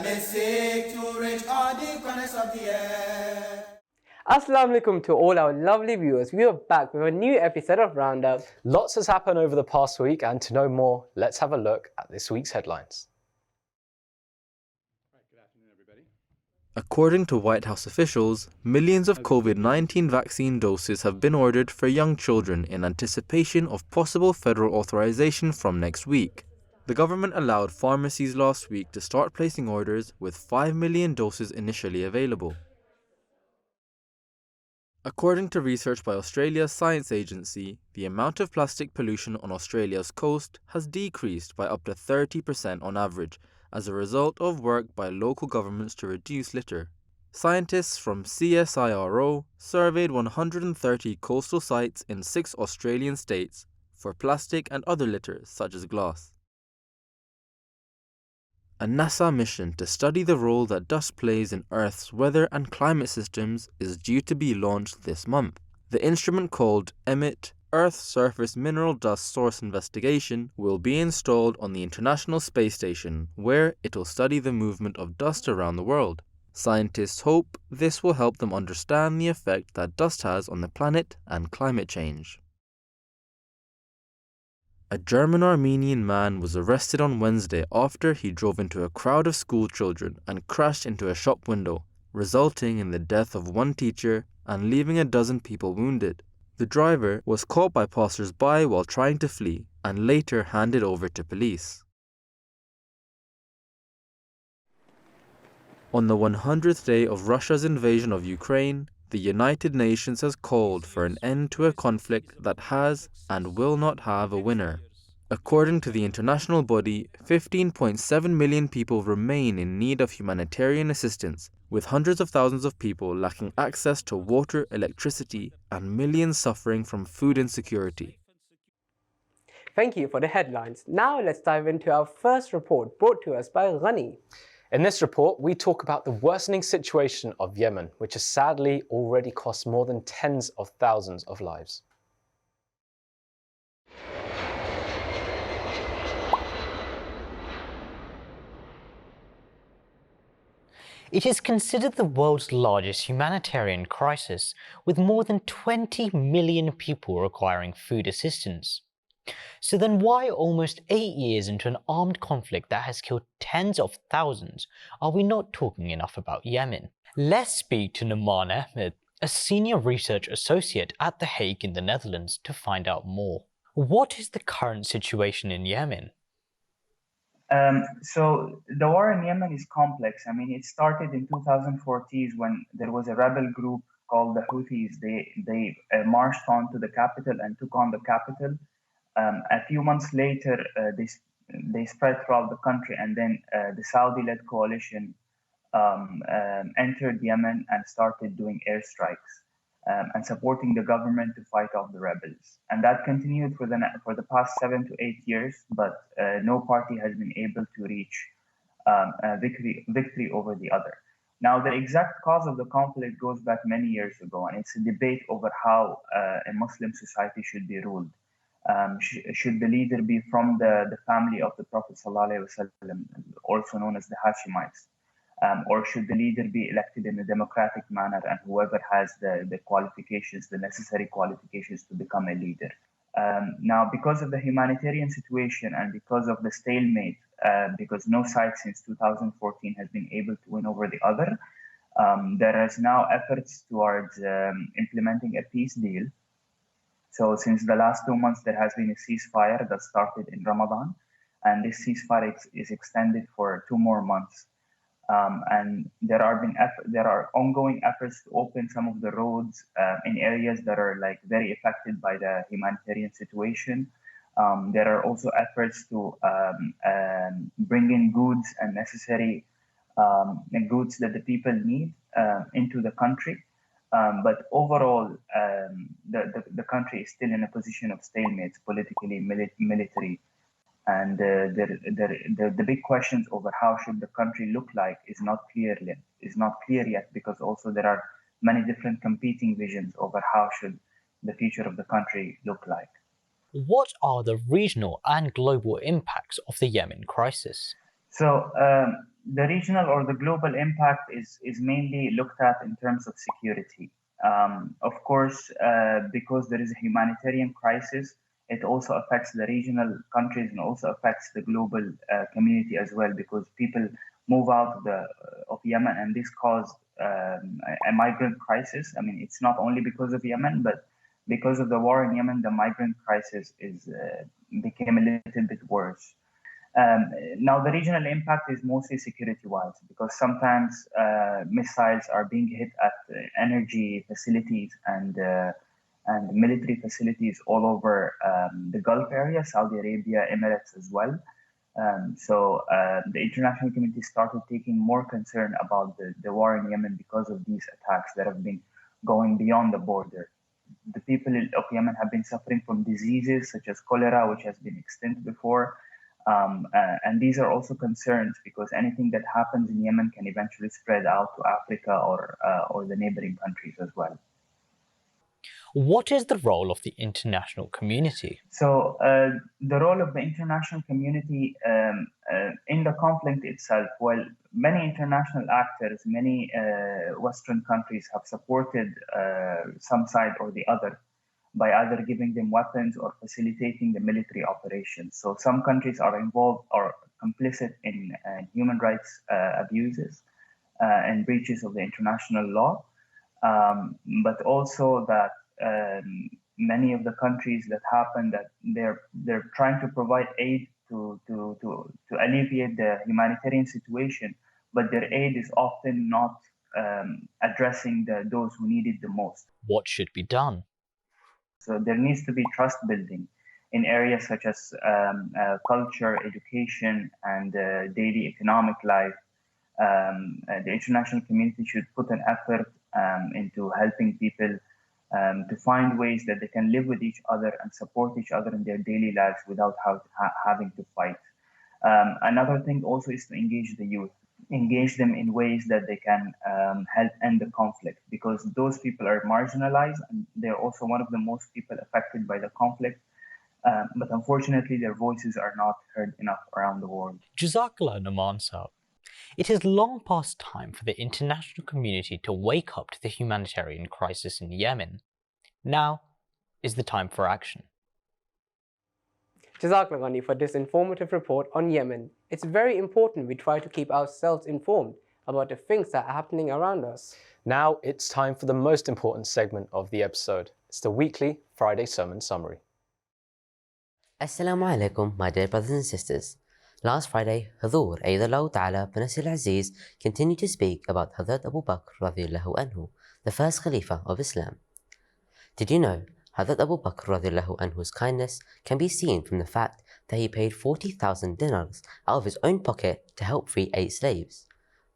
they seek to reach all the corners of the earth. Assalamu alaikum to all our lovely viewers. We are back with a new episode of Roundup. Lots has happened over the past week, and to know more, let's have a look at this week's headlines. According to White House officials, millions of COVID-19 vaccine doses have been ordered for young children in anticipation of possible federal authorization from next week. The government allowed pharmacies last week to start placing orders with 5 million doses initially available. According to research by Australia's science agency, the amount of plastic pollution on Australia's coast has decreased by up to 30% on average as a result of work by local governments to reduce litter. Scientists from CSIRO surveyed 130 coastal sites in 6 Australian states for plastic and other litter such as glass. A NASA mission to study the role that dust plays in Earth's weather and climate systems is due to be launched this month. The instrument, called EMIT, Earth's Surface Mineral Dust Source Investigation, will be installed on the International Space Station, where it will study the movement of dust around the world. Scientists hope this will help them understand the effect that dust has on the planet and climate change. A German-Armenian man was arrested on Wednesday after he drove into a crowd of school children and crashed into a shop window, resulting in the death of one teacher and leaving a dozen people wounded. The driver was caught by passers-by while trying to flee and later handed over to police. On the 100th day of Russia's invasion of Ukraine, the United Nations has called for an end to a conflict that has and will not have a winner. According to the international body, 15.7 million people remain in need of humanitarian assistance, with hundreds of thousands of people lacking access to water, electricity, and millions suffering from food insecurity. Thank you for the headlines. Now let's dive into our first report brought to us by Ghani. In this report, we talk about the worsening situation of Yemen, which has sadly already cost more than tens of thousands of lives. It is considered the world's largest humanitarian crisis, with more than 20 million people requiring food assistance. So then why, almost 8 years into an armed conflict that has killed tens of thousands, are we not talking enough about Yemen? Let's speak to Numan Ahmed, a senior research associate at The Hague in the Netherlands, to find out more. What is the current situation in Yemen? So the war in Yemen is complex. I mean, it started in 2014 when there was a rebel group called the Houthis. They marched on to the capital and took on the capital. A few months later, they spread throughout the country, and then the Saudi-led coalition entered Yemen and started doing airstrikes and supporting the government to fight off the rebels. And that continued for the past 7 to 8 years, but no party has been able to reach victory over the other. Now, the exact cause of the conflict goes back many years ago, and it's a debate over how a Muslim society should be ruled. Should the leader be from the family of the Prophet ﷺ, also known as the Hashemites? Or should the leader be elected in a democratic manner, and whoever has the qualifications, the necessary qualifications to become a leader? Now, because of the humanitarian situation and because of the stalemate, because no side since 2014 has been able to win over the other, there is now efforts towards implementing a peace deal. So since the last 2 months, there has been a ceasefire that started in Ramadan, and this ceasefire is extended for 2 more months. And there are ongoing efforts to open some of the roads in areas that are very affected by the humanitarian situation. There are also efforts to bring in goods and necessary goods that the people need into the country. But overall, the country is still in a position of stalemate, politically, military. And the big questions over how should the country look like is not clear yet, because also there are many different competing visions over how should the future of the country look like. What are the regional and global impacts of the Yemen crisis? So the regional or the global impact is mainly looked at in terms of security. Of course, because there is a humanitarian crisis, it also affects the regional countries and also affects the global community as well, because people move out of Yemen, and this caused a migrant crisis. I mean, it's not only because of Yemen, but because of the war in Yemen, the migrant crisis became a little bit worse. Now, the regional impact is mostly security-wise, because sometimes missiles are being hit at energy facilities and military facilities all over the Gulf area, Saudi Arabia, Emirates as well. So the international community started taking more concern about the war in Yemen because of these attacks that have been going beyond the border. The people of Yemen have been suffering from diseases such as cholera, which has been extinct before. And these are also concerns because anything that happens in Yemen can eventually spread out to Africa or the neighboring countries as well. What is the role of the international community? So the role of the international community in the conflict itself, well, many international actors, many Western countries have supported some side or the other by either giving them weapons or facilitating the military operations. So some countries are involved or complicit in human rights abuses and breaches of the international law, but also that many of the countries that happen that they're trying to provide aid to alleviate the humanitarian situation, but their aid is often not addressing those who need it the most. What should be done? So there needs to be trust building in areas such as culture, education, and daily economic life. The international community should put an effort into helping people to find ways that they can live with each other and support each other in their daily lives without having to fight. Another thing also is to engage the youth, engage them in ways that they can help end the conflict, because those people are marginalized and they're also one of the most people affected by the conflict. But unfortunately, their voices are not heard enough around the world. Jazakallah Naman Saab. It is long past time for the international community to wake up to the humanitarian crisis in Yemen. Now is the time for action. Jazakallah Ghani for this informative report on Yemen. It's very important we try to keep ourselves informed about the things that are happening around us. Now it's time for the most important segment of the episode. It's the weekly Friday Sermon Summary. Assalamu alaikum, my dear brothers and sisters. Last Friday, Hudur Aydallahu Ta'ala bin Nasir Aziz continued to speak about Hazrat Abu Bakr radiallahu anhu, the first Khalifa of Islam. Did you know Hazrat Abu Bakr radiallahu anhu's kindness can be seen from the fact that he paid 40,000 dinars out of his own pocket to help free 8 slaves,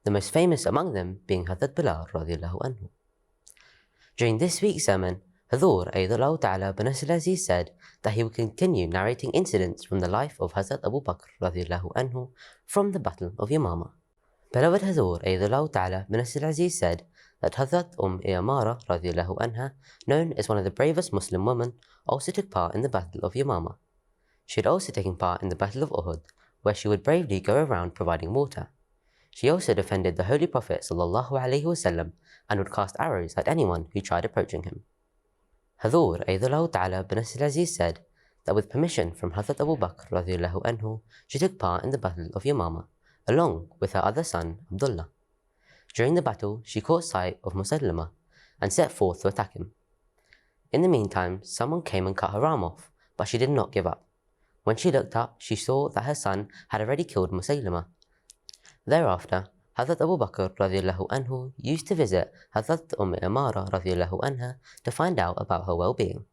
the most famous among them being Hazrat Bilal radiallahu anhu. During this week's sermon, Hudur Aydallahu Ta'ala bin Nasir Aziz said that he would continue narrating incidents from the life of Hazrat Abu Bakr radiallahu anhu from the Battle of Yamama. Beloved Hudur Aydallahu Ta'ala bin Nasir Aziz said that Hazrat Yamara radiallahu anha, known as one of the bravest Muslim women, also took part in the Battle of Yamama. She had also taken part in the Battle of Uhud, where she would bravely go around providing water. She also defended the Holy Prophet sallallahu alaihi wasallam and would cast arrows at anyone who tried approaching him. Hudur Aydallahu Ta'ala bin Nasir Aziz said that with permission from Hazrat Abu Bakr radiallahu anhu, she took part in the Battle of Yamama, along with her other son Abdullah. During the battle, she caught sight of Musallama and set forth to attack him. In the meantime, someone came and cut her arm off, but she did not give up. When she looked up, she saw that her son had already killed Musallama. Thereafter, Hazrat Abu Bakr radiallahu anhu used to visit Hazrat Amara radiallahu anha to find out about her well-being.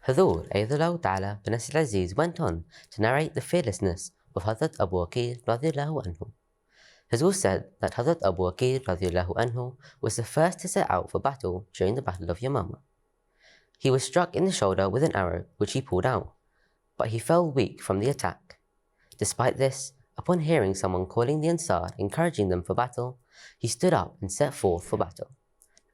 Hudur Aydallahu Ta'ala bin Nasir Aziz went on to narrate the fearlessness of Hazrat Abu Aqil radiallahu anhu. Hudur said that Hazrat Abu Aqil radiallahu anhu was the first to set out for battle during the Battle of Yamama. He was struck in the shoulder with an arrow which he pulled out, but he fell weak from the attack. Despite this, upon hearing someone calling the Ansar encouraging them for battle, he stood up and set forth for battle.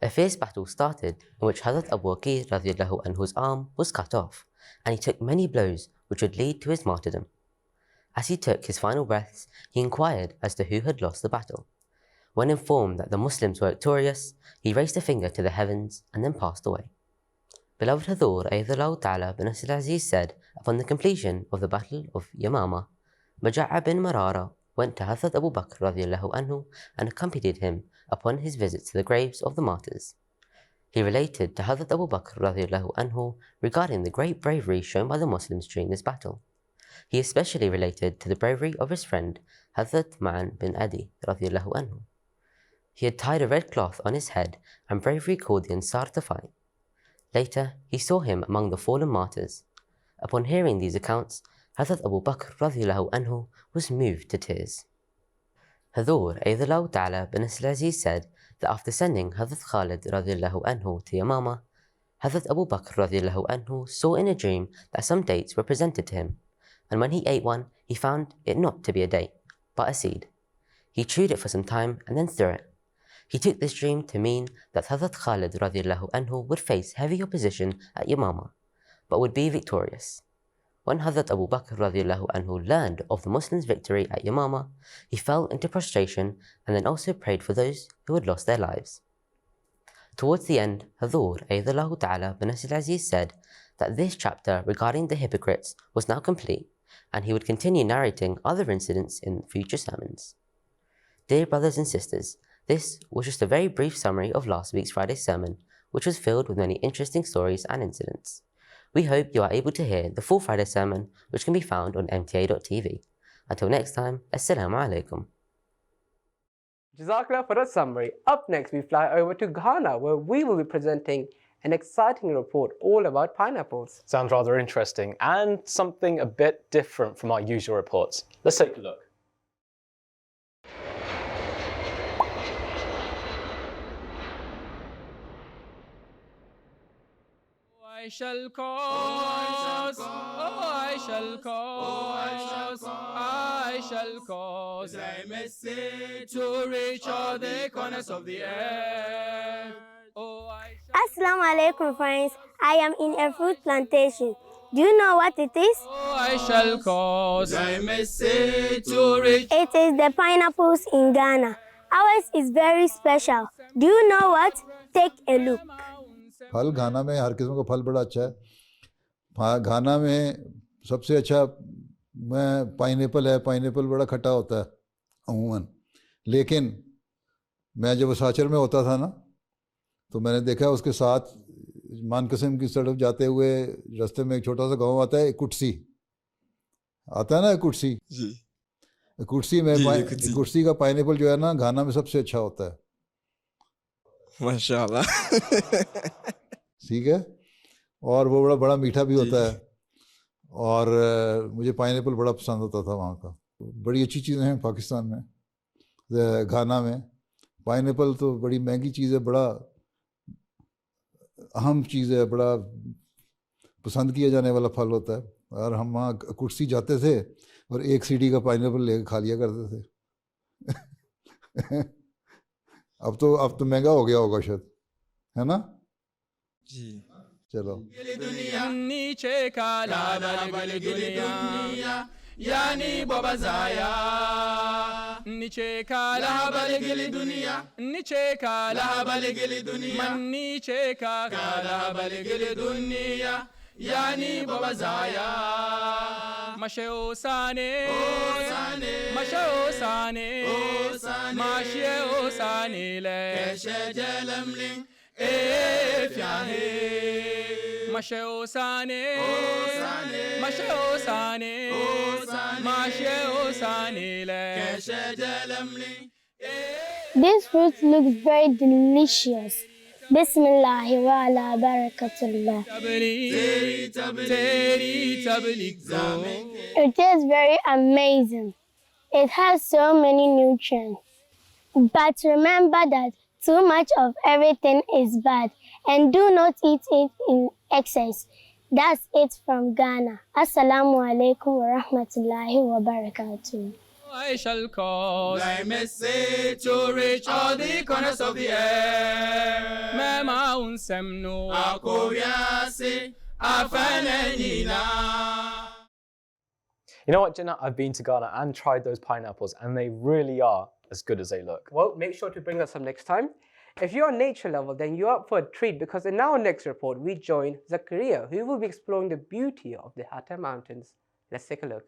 A fierce battle started in which Hazrat Abu Aqil radiallahu anhu's arm was cut off, and he took many blows which would lead to his martyrdom. As he took his final breaths, he inquired as to who had lost the battle. When informed that the Muslims were victorious, he raised a finger to the heavens and then passed away. Beloved Hathor Ayyadallahu Ta'ala bin Nasir al-Aziz said, upon the completion of the Battle of Yamama, Maja'a bin Marara went to Hazrat Abu Bakr radiallahu anhu and accompanied him upon his visits to the graves of the martyrs. He related to Hazrat Abu Bakr radiallahu anhu regarding the great bravery shown by the Muslims during this battle. He especially related to the bravery of his friend Hazrat Ma'an bin Adi radiallahu anhu. He had tied a red cloth on his head and bravely called the Ansar to fight. Later, he saw him among the fallen martyrs. Upon hearing these accounts, Hazrat Abu Bakr radiallahu anhu was moved to tears. Hathor Ayyadallahu Ta'ala bin Nasir al-Aziz said that after sending Hazrat Khalid radiallahu anhu to Yamama, Hazrat Abu Bakr radiallahu anhu saw in a dream that some dates were presented to him, and when he ate one, he found it not to be a date, but a seed. He chewed it for some time and then threw it. He took this dream to mean that Hazrat Khalid radiallahu anhu would face heavy opposition at Yamama, but would be victorious. When Hazrat Abu Bakr radiallahu anhu learned of the Muslims' victory at Yamama, he fell into prostration and then also prayed for those who had lost their lives. Towards the end, Hathor Ayyadallahu Ta'ala bin Nasir al-Aziz said that this chapter regarding the hypocrites was now complete, and he would continue narrating other incidents in future sermons. Dear brothers and sisters, this was just a very brief summary of last week's Friday sermon, which was filled with many interesting stories and incidents. We hope you are able to hear the full Friday sermon, which can be found on mta.tv. Until next time, Assalamu alaikum. Jazakallah for the summary. Up next, we fly over to Ghana, where we will be presenting an exciting report all about pineapples. Sounds rather interesting and something a bit different from our usual reports. Let's take a look. I shall cause, I shall cause, I shall cause thy message to reach all the corners of the earth. Assalamu alaikum friends, I am in a fruit plantation. Do you know what it is? I shall cause thy message to reach. It is the pineapples in Ghana. Ours is very special. Do you know what? Take a look. फल घाना में हर किस्म का फल बड़ा अच्छा है। घाना में सबसे अच्छा पाइनएप्पल है। पाइनएप्पल बड़ा खट्टा होता है अमूमन, लेकिन मैं जब साचर में होता था ना, तो मैंने देखा उसके साथ मानकसम की तरफ जाते हुए रास्ते में एक छोटा सा गांव आता है, कुटसी आता है ना, कुटसी जी, कुटसी में कुटसी का पाइनएप्पल जो है ना, घाना में सबसे अच्छा होता है। माशाल्लाह। ठीक है, और वो बड़ा बड़ा मीठा भी होता है, और मुझे पाइनएप्पल बड़ा पसंद होता था वहाँ का। बड़ी अच्छी चीज़ें हैं पाकिस्तान में, घाना में। पाइनएप्पल तो बड़ी महंगी चीज़ है, बड़ा अहम चीज़ है, बड़ा पसंद किया जाने वाला फल होता है। और हम वहाँ कुर्सी जाते थे और एक सीढ़ी का पाइनएप्पल लेकर खा लिया करते थे। अब तो महंगा हो गया होगा शायद, है ना जी। चलो नीचे का लाबल दुनिया यानी बबजाया, नीचे का लाबल दुनिया, नीचे का लाबल दुनिया, नीचे का लाबल दुनिया यानी बबजाया। मशो साने मशो साने मशो साने ले शजलमलिंग if yahe masho sane masho sane masho sane le keshajalamli. This fruit looks very delicious. Bismillahi wa ala barakatullah. It is very amazing. It has so many nutrients. But remember that too much of everything is bad, and do not eat it in excess. That's it from Ghana. Assalamu alaikum wa rahmatullahi wa barakatuh. I shall cause thy message to reach all the corners of the earth. Mema unsemno akoviase afanenina. You know what, Jinnah? I've been to Ghana and tried those pineapples, and they really are as good as they look. Well, make sure to bring us some next time. If you're a nature lover, then you're up for a treat because in our next report, we join Zakaria, who will be exploring the beauty of the Hatta Mountains. Let's take a look.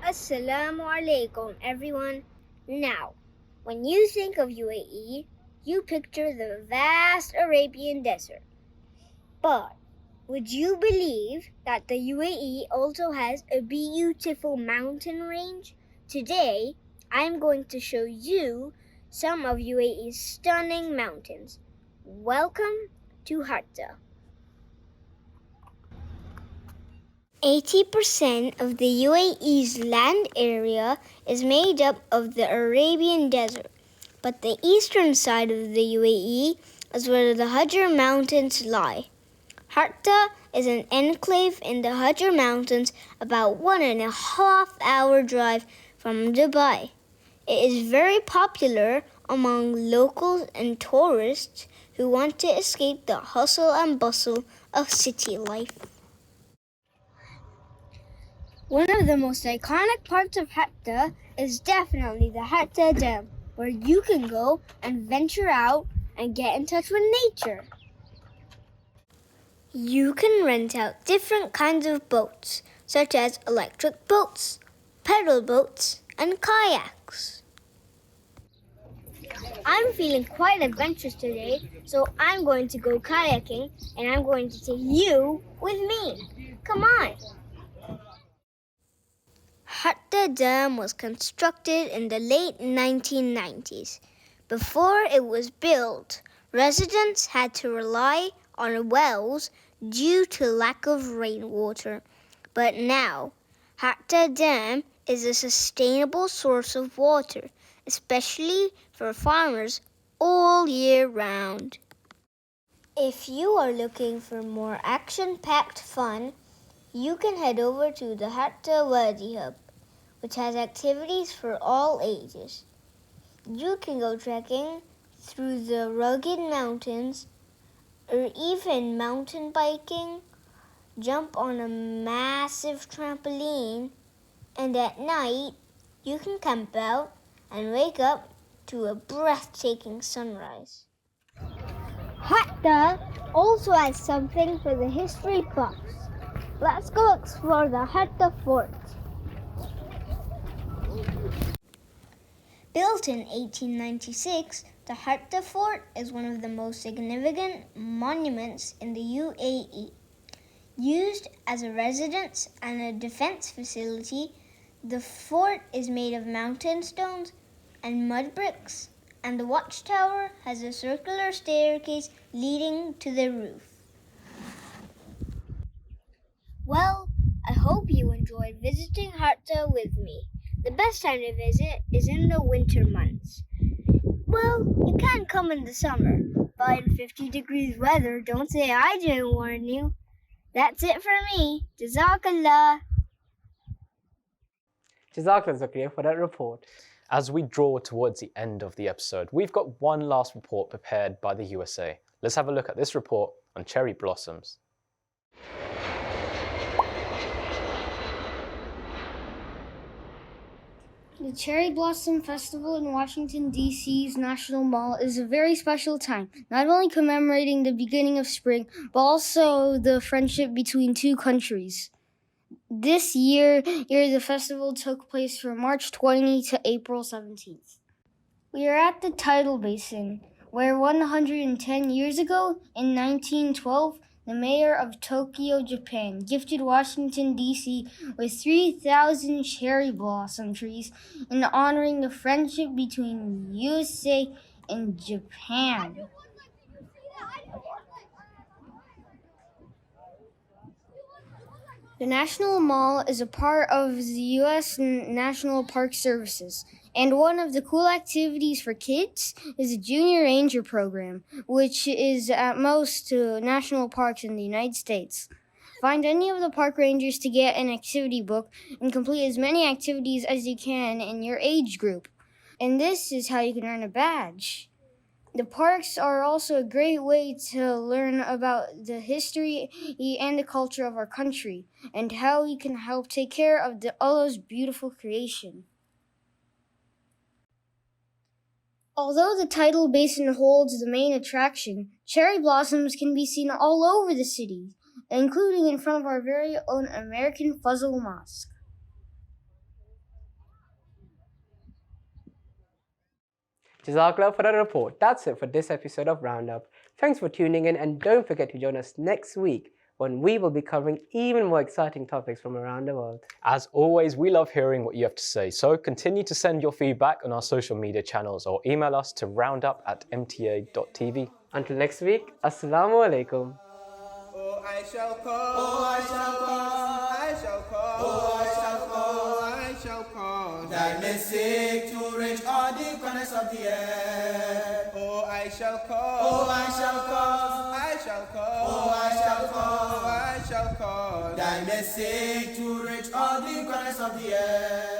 Assalamu alaikum, everyone. Now, when you think of UAE, you picture the vast Arabian desert. But would you believe that the UAE also has a beautiful mountain range? Today, I'm going to show you some of UAE's stunning mountains. Welcome to Hatta. 80% of the UAE's land area is made up of the Arabian Desert, but the eastern side of the UAE is where the Hajar Mountains lie. Hatta is an enclave in the Hajar Mountains, about 1.5 hour drive from Dubai. It is very popular among locals and tourists who want to escape the hustle and bustle of city life. One of the most iconic parts of Hatta is definitely the Hatta Dam, where you can go and venture out and get in touch with nature. You can rent out different kinds of boats, such as electric boats, pedal boats, and kayaks. I'm feeling quite adventurous today, so I'm going to go kayaking, and I'm going to take you with me. Come on! Hatta Dam was constructed in the late 1990s. Before it was built, residents had to rely on wells due to lack of rainwater. But now, Hatta Dam is a sustainable source of water, especially for farmers all year round. If you are looking for more action-packed fun, you can head over to the Hatta Wadi Hub, which has activities for all ages. You can go trekking through the rugged mountains, or even mountain biking, jump on a massive trampoline, and at night you can camp out and wake up to a breathtaking sunrise. Hatta also has something for the history buffs. Let's go explore the Hatta Fort. Built in 1896, the Hatta Fort is one of the most significant monuments in the UAE. Used as a residence and a defense facility, the fort is made of mountain stones and mud bricks, and the watchtower has a circular staircase leading to the roof. Well, I hope you enjoyed visiting Hatta with me. The best time to visit is in the winter months. Well, you can come in the summer, but in 50 degrees weather, don't say I didn't warn you. That's it for me. Jazakallah. Jazakallah, Zakaria, for that report. As we draw towards the end of the episode, we've got one last report prepared by the USA. Let's have a look at this report on cherry blossoms. The Cherry Blossom Festival in Washington, D.C.'s National Mall is a very special time, not only commemorating the beginning of spring, but also the friendship between two countries. This year, the festival took place from March 20 to April 17th. We are at the tidal basin, where 110 years ago, in 1912, the mayor of Tokyo, Japan, gifted Washington, D.C. with 3,000 cherry blossom trees in honoring the friendship between USA and Japan. The National Mall is a part of the U.S. National Park Services, and one of the cool activities for kids is the Junior Ranger program, which is at most national parks in the United States. Find any of the park rangers to get an activity book and complete as many activities as you can in your age group. And this is how you can earn a badge. The parks are also a great way to learn about the history and the culture of our country and how we can help take care of Allah's beautiful creation. Although the tidal basin holds the main attraction, cherry blossoms can be seen all over the city, including in front of our very own American Fazl Mosque. Jazakallah for the report. That's it for this episode of Roundup. Thanks for tuning in, and don't forget to join us next week when we will be covering even more exciting topics from around the world. As always, we love hearing what you have to say, so continue to send your feedback on our social media channels or email us to roundup@mta.tv. Until next week, Assalamu alaikum. Oh, I shall call, oh, I shall call, I shall call, oh, I shall call, I shall call. Thy message to reach all the corners of the earth. Oh, I shall call, oh, I shall call, I shall call, oh, I shall call, I shall call. Thy message to reach all the corners of the earth.